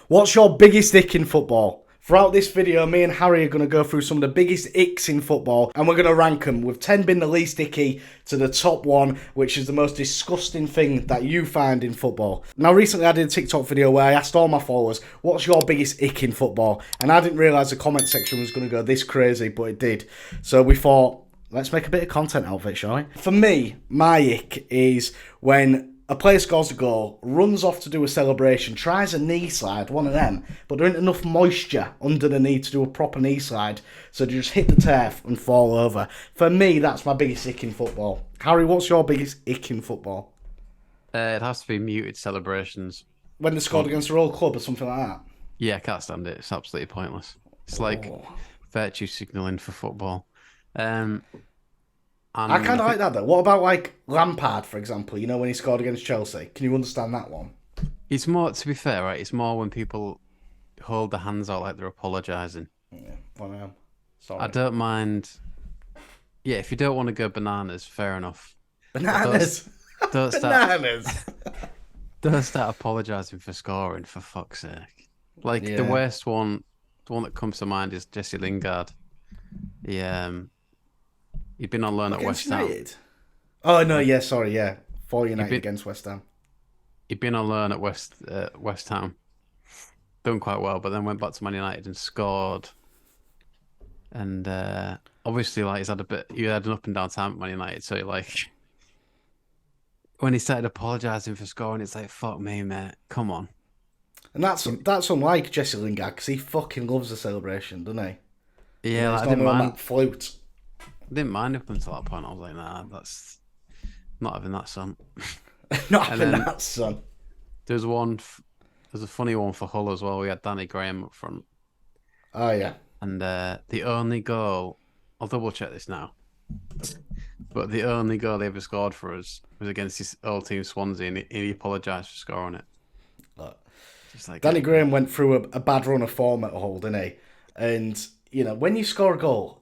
What's your biggest ick in football? Throughout this video, me and Harry are going to go through some of the biggest icks in football, and we're going to rank them, with 10 being the least icky to the top one, which is the most disgusting thing that you find in football. Now, recently I did a TikTok video where I asked all my followers, what's your biggest ick in football? And I didn't realise the comment section was going to go this crazy, but it did. So we thought, let's make a bit of content out of it, shall we? For me, my ick is when a player scores a goal, runs off to do a celebration, tries a knee slide, one of them, but there ain't enough moisture under the knee to do a proper knee slide, so they just hit the turf and fall over. For me, that's my biggest ick in football. Harry, what's your biggest ick in football? It has to be muted celebrations. When they scored against a Royal Club or something like that? Yeah, I can't stand it. It's absolutely pointless. It's like virtue signalling for football. I kind of like that, though. What about, like, Lampard, for example? You know, when he scored against Chelsea? Can you understand that one? It's more, to be fair, right? It's more when people hold their hands out like they're apologising. Yeah, well, I am. Sorry. I don't mind. Yeah, if you don't want to go bananas, fair enough. Bananas? Don't Bananas? Don't start apologising for scoring, for fuck's sake. Like, the worst one, the one that comes to mind is Jesse Lingard. He'd been on loan at West Ham. Oh, no, yeah, sorry, yeah. For United against West Ham. He'd been on loan at West Ham. Done quite well, but then went back to Man United and scored. And obviously, like, he had an up and down time at Man United, so like, when he started apologising for scoring, it's like, fuck me, mate, come on. And that's unlike Jesse Lingard, because he fucking loves the celebration, doesn't he? Yeah, like, I didn't mind that flute. I didn't mind up until that point. I was like, nah, that's not having that, son. Not having that, son. There's a funny one for Hull as well. We had Danny Graham up front. Oh, yeah. And the only goal, I'll double check this now, but the only goal they ever scored for us was against his old team Swansea, and he apologised for scoring it. Look, just like Danny Graham went through a bad run of form at Hull, didn't he? And, you know, when you score a goal,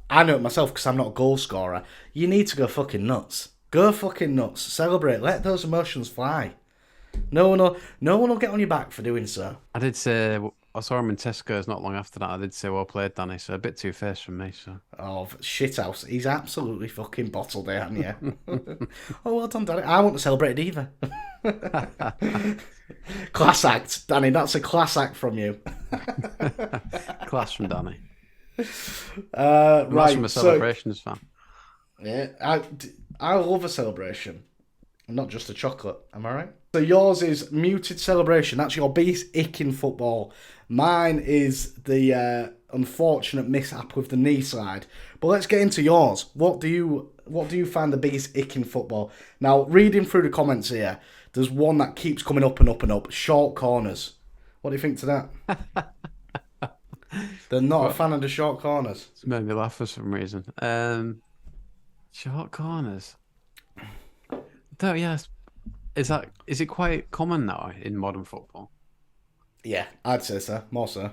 I know it myself because I'm not a goal scorer. You need to go fucking nuts. Go fucking nuts. Celebrate. Let those emotions fly. No one will get on your back for doing so. I did say, I saw him in Tesco's not long after that. I did say, well played, Danny. So a bit two-faced from me. So. Oh, shithouse. He's absolutely fucking bottled it, hasn't he? Oh, well done, Danny. I won't celebrate it either. Class act, Danny. That's a class act from you. Class from Danny. Right, from a celebrations fan. Yeah, I love a celebration, not just a chocolate. Am I right? So yours is muted celebration. That's your biggest ick in football. Mine is the unfortunate mishap with the knee slide. But let's get into yours. What do you find the biggest ick in football? Now, reading through the comments here, there's one that keeps coming up and up and up. Short corners. What do you think to that? They're not a fan of the short corners. It's made me laugh for some reason. Short corners. Yes. Is it quite common now in modern football? Yeah, I'd say so. More so.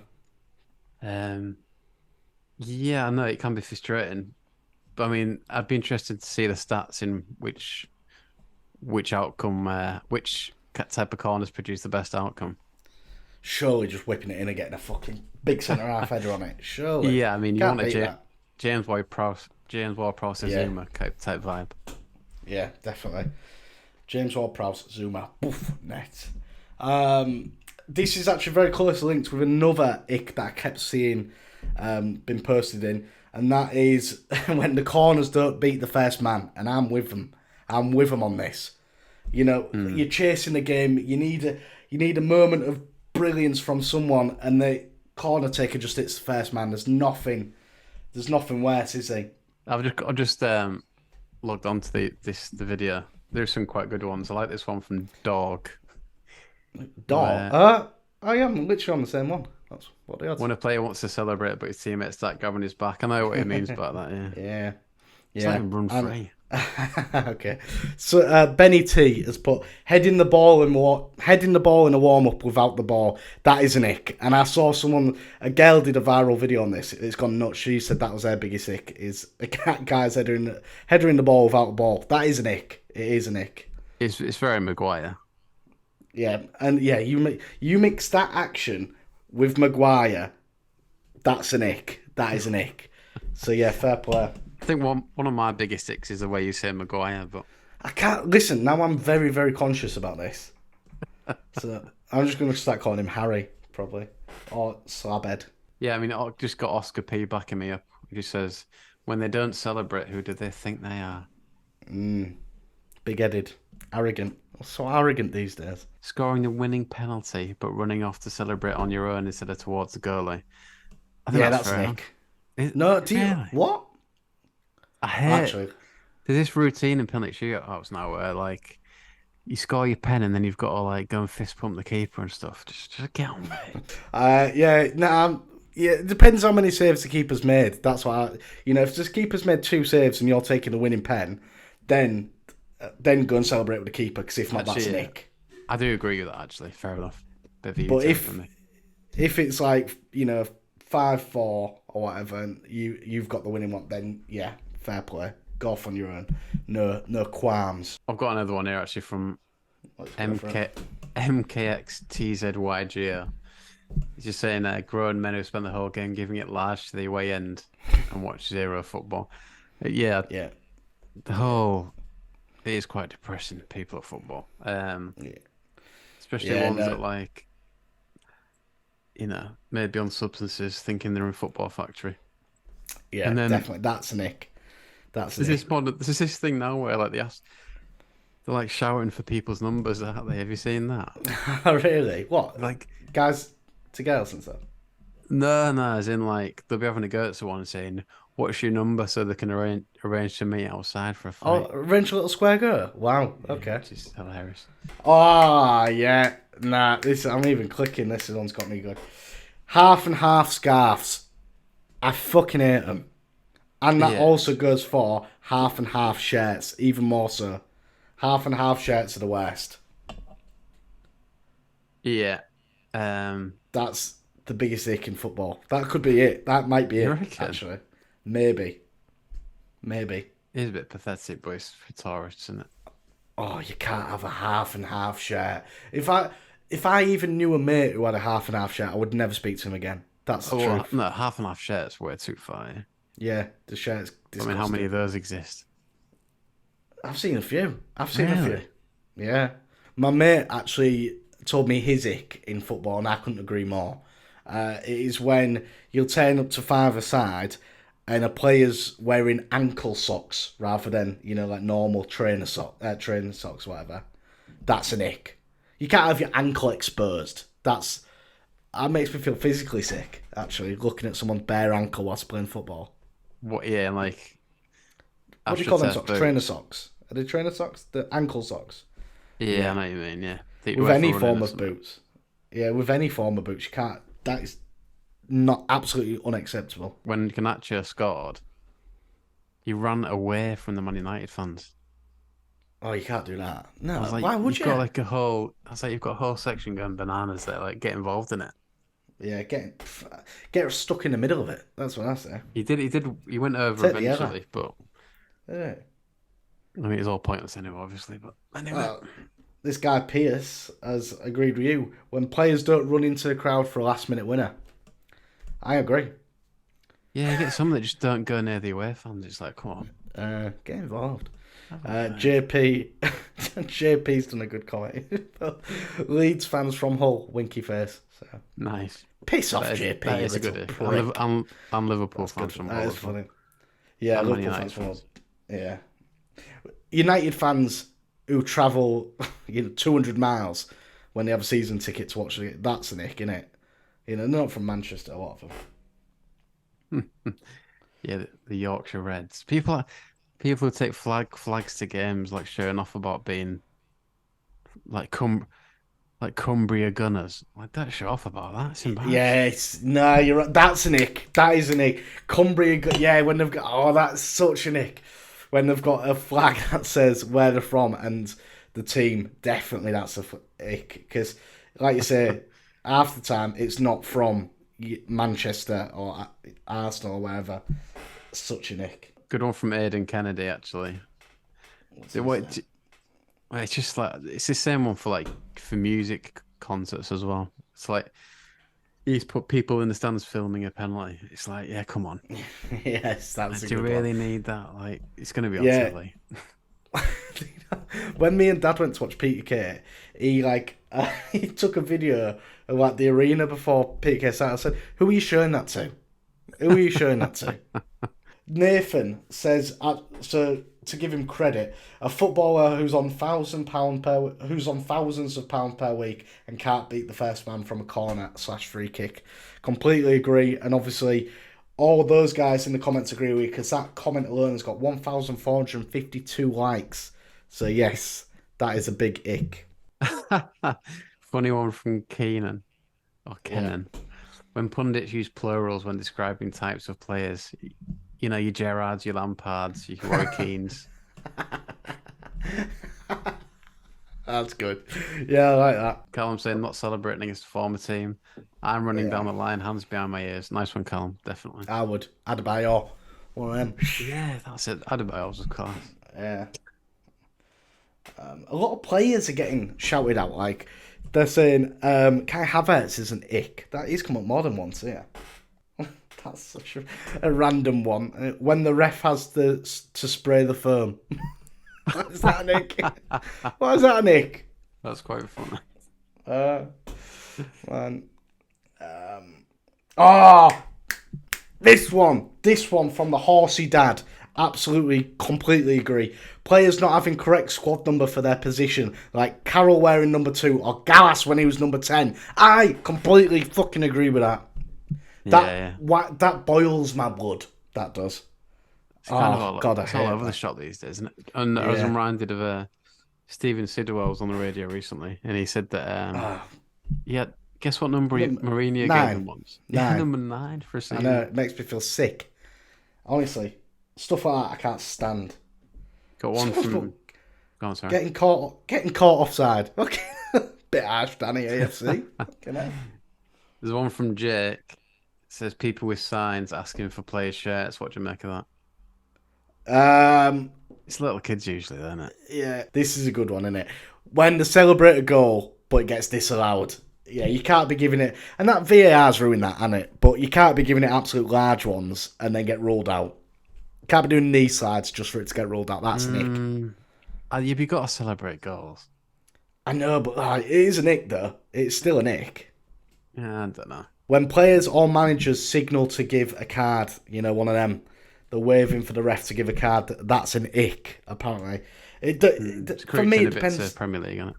Yeah, I know it can be frustrating, but I mean, I'd be interested to see the stats in which outcome, which type of corners produce the best outcome. Surely just whipping it in and getting a fucking big centre-half header on it. Surely. Yeah, I mean, you want a James Ward-Prowse Zuma type vibe. Yeah, definitely. James Ward-Prowse Zuma. Boof, net. This is actually very closely linked with another ick that I kept seeing been posted in, and that is when the corners don't beat the first man, and I'm with them. I'm with them on this. You know, you're chasing the game. You need a moment of brilliance from someone, and the corner taker just hits the first man. There's nothing worse, is there? I've just logged onto the video. There's some quite good ones. I like this one from Dog. Dog? I am literally on the same one. That's what they are. When a player wants to celebrate, but his teammates start grabbing his back. I know what he means by that. Yeah. It's like run free. Okay. So Benny T has put heading the ball in a warm up without the ball. That is an ick. And I saw a girl did a viral video on this. It's gone nuts. She said that was her biggest ick. Is a guy's headering the ball without the ball. That is an ick. It is an ick. It's very Maguire. Yeah, and yeah, you mix that action with Maguire. That's an ick. That is an ick. So yeah, fair play. I think one of my biggest icks is the way you say Maguire, but I can't listen now. I'm very very conscious about this. So I'm just going to start calling him Harry probably or Slabhead. yeah, I mean, I just got Oscar P backing me up. He says, when they don't celebrate, who do they think they are? Big-headed, arrogant. So arrogant these days. Scoring the winning penalty, but running off to celebrate on your own instead of towards the goalie. I think Yeah, that's that's fair Nick. enough. No, do you Really? what? I hate Actually, there's this routine in penalty shootouts now where like you score your pen and then you've got to like go and fist pump the keeper and stuff. Just get on with it. yeah, no, yeah. It depends how many saves the keeper's made. That's why, if the keeper's made 2 saves and you're taking the winning pen, then go and celebrate with the keeper. Because if not, that's Actually, an yeah, ick. I do agree with that actually. Fair enough. Bit of a But U-turn for me. if it's like 5-4 or whatever, and you've got the winning one, then yeah, fair play. Go off on your own. No qualms. I've got another one here actually from Let's go for it. MKXTZYGO. He's just saying grown men who spend the whole game giving it large to the away end and watch zero football. Yeah, Yeah, the whole it is quite depressing. People at football, yeah, especially yeah. ones that No, like maybe on substances, thinking they're in football factory. yeah, And then definitely. That's an ick. That's an there's ick. this thing now where like they're like shouting for people's numbers, aren't they? Have you seen that? Really? What? Like Guys to girls and stuff? no, as in like they'll be having a go at someone and saying, "What's your number?" so they can arrange to meet outside for a Oh, fight. arrange a little square go. Wow. Yeah, Okay. which is hilarious. Oh yeah. Nah. This I'm even clicking. This one's got me good. Half and half scarves. I fucking hate them. And that Yeah, also goes for half and half shirts. Even more so. Half and half shirts are the worst. yeah. That's the biggest ick in football. That could be it. That might be You it. reckon? Actually, maybe. Maybe. It is a bit pathetic, but it's for tourists, isn't it? Oh, you can't have a half and half shirt. If I even knew a mate who had a half and half shirt, I would never speak to him again. That's the Oh, well, truth. no, half and half shirts way too far. Yeah. Yeah, the shirt's I mean, how many disgusting. of those exist? I've seen a few. I've seen a few. Really? Yeah. My mate actually told me his ick in football, and I couldn't agree more. It is when you'll turn up to five-a-side and a player's wearing ankle socks rather than, like normal trainer socks, whatever. That's an ick. You can't have your ankle exposed. That makes me feel physically sick, actually, looking at someone's bare ankle whilst playing football. What? Yeah, like What do you call them AstroTurf socks? Trainer boots. socks. Are they trainer socks? The ankle socks. Yeah, I Yeah. know what you mean. Yeah, that you With wear for any running form or of something. boots. Yeah, with any form of boots, you can't. That is not absolutely unacceptable. When Garnacho scored, he ran away from the Man United fans. Oh, you can't do that. I was No, like, why would you've got you? like a whole. I was like, you've got a whole section going bananas there. Like, get involved in it. Yeah, get stuck in the middle of it. That's what I say. He did. He did. He went over Take the error. eventually, but Yeah. I mean, it's all pointless anyway, obviously. But anyway, This guy Pierce has agreed with you. When players don't run into the crowd for a last-minute winner, I agree. yeah, you get some that just don't go near the away fans. It's like, come on. Get involved. Have a go. JP, JP's done a good comment. Leeds fans from Hull, winky face. So Nice. piss off, That is, JP. that You is a little good. prick. And Liverpool That's fans good. from That Hull is as well. funny. Yeah, And Man Liverpool United fans from Hull. fans. Yeah. United fans who travel 200 miles when they have a season ticket to watch the game. That's an ick, innit? They're not from Manchester, a lot of them. Yeah, the Yorkshire Reds. People who take flags to games, like showing off about being like Cumbria Gunners. Like, don't show off about that. It's embarrassing. Yes, no, you're right. That's an ick. That is an ick. Cumbria, yeah, when they've got, that's such an ick. When they've got a flag that says where they're from and the team, definitely that's a ick. Because, like you say, half the time it's not from Manchester or Arsenal or wherever. Such an ick. Good one from Aidan Kennedy, actually. What's So he what, say? Well, it's just like it's the same one for music concerts as well. It's like he's put people in the stands filming a penalty. It's like, yeah, come on. Yes, that's a Do you good one. really need that? Like, it's going to be on Yeah. telly. When me and Dad went to watch Peter Kay, he he took a video of like the arena before Peter Kay started. I said, "Who are you showing that to? Who are you showing that to?" Nathan says, so to give him credit, a footballer who's on thousands of pounds per week and can't beat the first man from a corner/free kick. Completely agree, and obviously all those guys in the comments agree with you because that comment alone has got 1,452 likes. So yes, that is a big ick. Funny one from Keenan or Yeah. Kenan. When pundits use plurals when describing types of players, you know, your Gerrards, your Lampards, your Roy Keanes. That's good. Yeah, I like that. Callum saying not celebrating against the former team. I'm running Yeah. down the line, hands behind my ears. Nice one, Callum. Definitely. I would. Adebayor. One of them. Yeah, that's it. Adebayor's of course. Yeah. A lot of players are getting shouted out. Like, they're saying, Kai Havertz is an ick. That he's come up more than once, yeah. That's such a random one. When the ref has to spray the foam. What is that an ick? What is that an ick? That's quite funny. Man. Oh! This one from the horsey dad. Absolutely, completely agree. Players not having correct squad number for their position, like Carroll wearing number 2 or Gallas when he was number 10. I completely fucking agree with that. That boils my blood. That does. It's kind of God, I it's hate all over the that. shop these days, isn't it? And I was reminded of Stephen Sidwell was on the radio recently, and he said that yeah, guess what number Mourinho gave him once? Yeah, 9. number 9 for a I season. know, it makes me feel sick. Honestly, stuff like that I can't stand. Got one from. Go on, sorry. Getting caught offside. Okay, bit harsh, Danny AFC. There's one from Jake. It says people with signs asking for players' shirts. What do you make of that? It's little kids usually, isn't it? Yeah, this is a good one, isn't it? When they celebrate a goal, but it gets disallowed. Yeah, you can't be giving it, and that VAR's ruined that, hasn't it? But you can't be giving it absolute large ones and then get ruled out. You can't be doing knee slides just for it to get ruled out. That's an ick. You've got to celebrate goals. I know, but it is an ick though. It's still an ick. Yeah, I don't know. When players or managers signal to give a card, you know, one of them, they're waving for the ref to give a card. That's an ick, apparently. For me, it depends. Premier League, isn't it?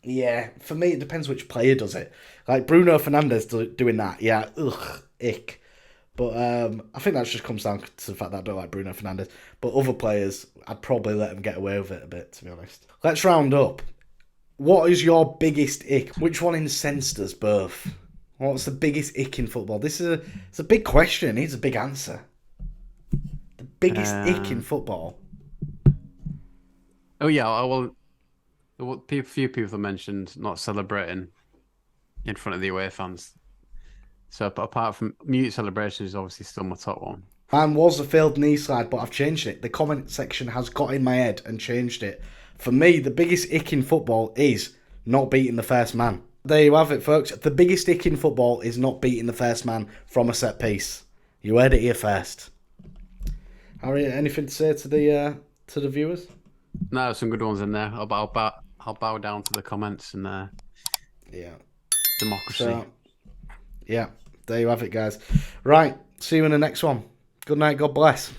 Yeah, for me, it depends which player does it. Like Bruno Fernandes doing that, yeah, ugh, ick. But I think that just comes down to the fact that I don't like Bruno Fernandes. But other players, I'd probably let them get away with it a bit, to be honest. Let's round up. What is your biggest ick? Which one incensed us both? What's the biggest ick in football? It's a big question. It needs a big answer. The biggest ick in football. Oh yeah, well, few people have mentioned not celebrating in front of the away fans. So apart from mute celebrations, is obviously still my top one. Mine was a failed knee slide, but I've changed it. The comment section has got in my head and changed it. For me, the biggest ick in football is not beating the first man. There you have it, folks. The biggest ick in football is not beating the first man from a set piece. You heard it here first. Harry, anything to say to the viewers? No, some good ones in there. I'll bow down to the comments and yeah, democracy. So, yeah, there you have it, guys. Right, see you in the next one. Good night, God bless.